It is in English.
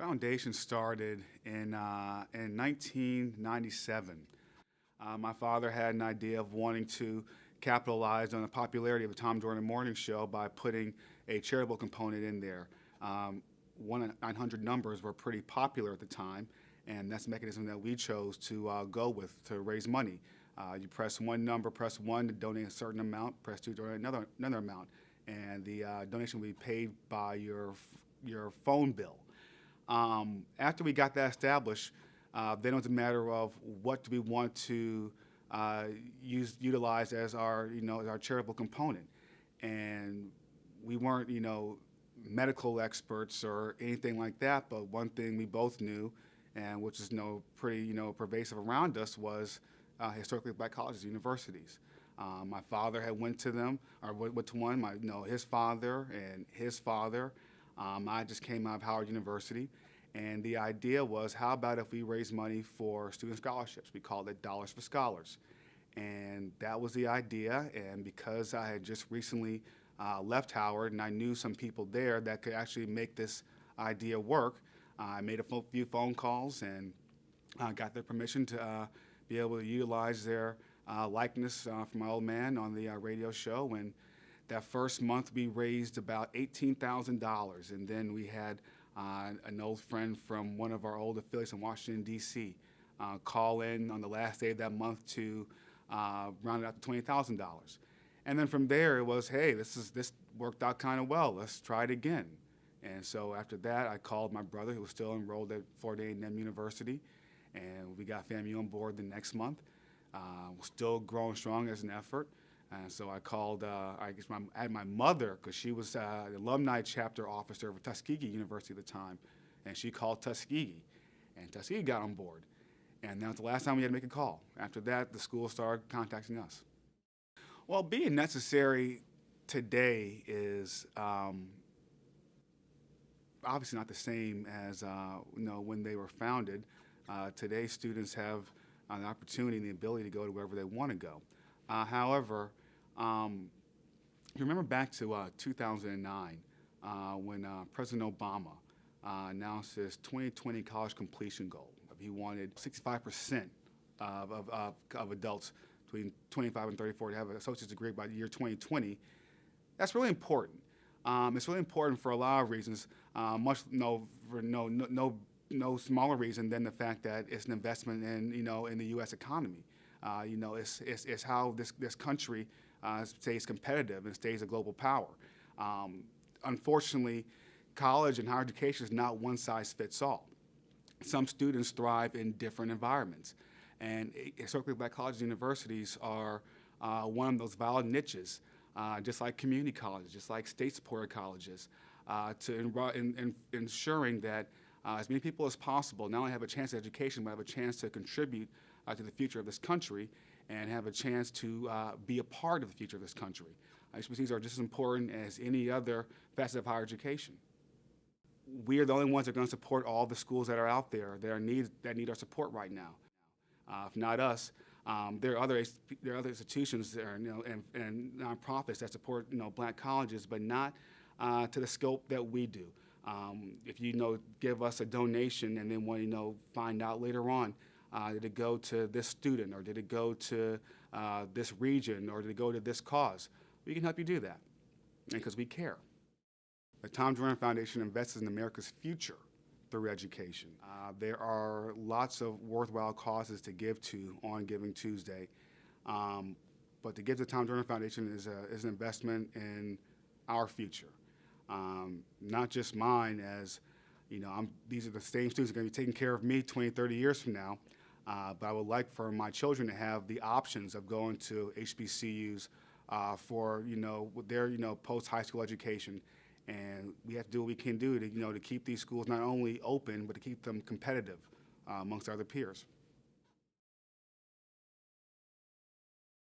Foundation started in 1997. My father had an idea of wanting to capitalize on the popularity of the Tom Joyner Morning Show by putting a charitable component in there. 1-900 numbers were pretty popular at the time, and that's the mechanism that we chose to go with to raise money. You press one number, press 1 to donate a certain amount, press 2 to donate another amount, and the donation will be paid by your phone bill. After we got that established, then it was a matter of what do we want to utilize as our charitable component, and we weren't medical experts or anything like that. But one thing we both knew, and which is pretty pervasive around us, was historically black colleges, universities. My father had went to them, or went to one. His father and his father. I just came out of Howard University, and the idea was, how about if we raise money for student scholarships? We called it Dollars for Scholars, and that was the idea. And because I had just recently left Howard, and I knew some people there that could actually make this idea work, I made a few phone calls and got their permission to be able to utilize their likeness for my old man on the radio show. And that first month we raised about $18,000, and then we had an old friend from one of our old affiliates in Washington, D.C. Call in on the last day of that month to round it out to $20,000. And then from there it was, hey, this worked out kind of well. Let's try it again. And so after that, I called my brother, who was still enrolled at Florida A&M University, and we got FAMU on board the next month. We're still growing strong as an effort. And so I called, I had my mother, because she was the alumni chapter officer of Tuskegee University at the time, and she called Tuskegee, and Tuskegee got on board. And that was the last time we had to make a call. After that, the school started contacting us. Well, being necessary today is obviously not the same as when they were founded. Today, students have an opportunity and the ability to go to wherever they want to go. However, you remember back to 2009 when President Obama announced his 2020 college completion goal. He wanted 65% of adults between 25 and 34 to have an associate's degree by the year 2020. That's really important. It's really important for a lot of reasons, for no smaller reason than the fact that it's an investment in the U.S. economy. It's how this country stays competitive and stays a global power. Unfortunately, college and higher education is not one size fits all. Some students thrive in different environments, and historically black colleges and universities are one of those valid niches, just like community colleges, just like state-supported colleges, to ensuring that as many people as possible not only have a chance at education, but have a chance to contribute to the future of this country and have a chance to be a part of the future of this country. HBCUs are just as important as any other facet of higher education. We are the only ones that are going to support all the schools that are out there that need our support right now. If not us, there are other institutions there, and nonprofits that support black colleges, but not to the scope that we do. If you give us a donation and then want to find out later on, did it go to this student, or did it go to this region, or did it go to this cause? We can help you do that, because we care. The Tom Joyner Foundation invests in America's future through education. There are lots of worthwhile causes to give to on Giving Tuesday, but to give to the Tom Joyner Foundation is an investment in our future. Not just mine, as these are the same students that are going to be taking care of me 20, 30 years from now, but I would like for my children to have the options of going to HBCUs for their post-high school education. And we have to do what we can do to keep these schools not only open, but to keep them competitive amongst other peers.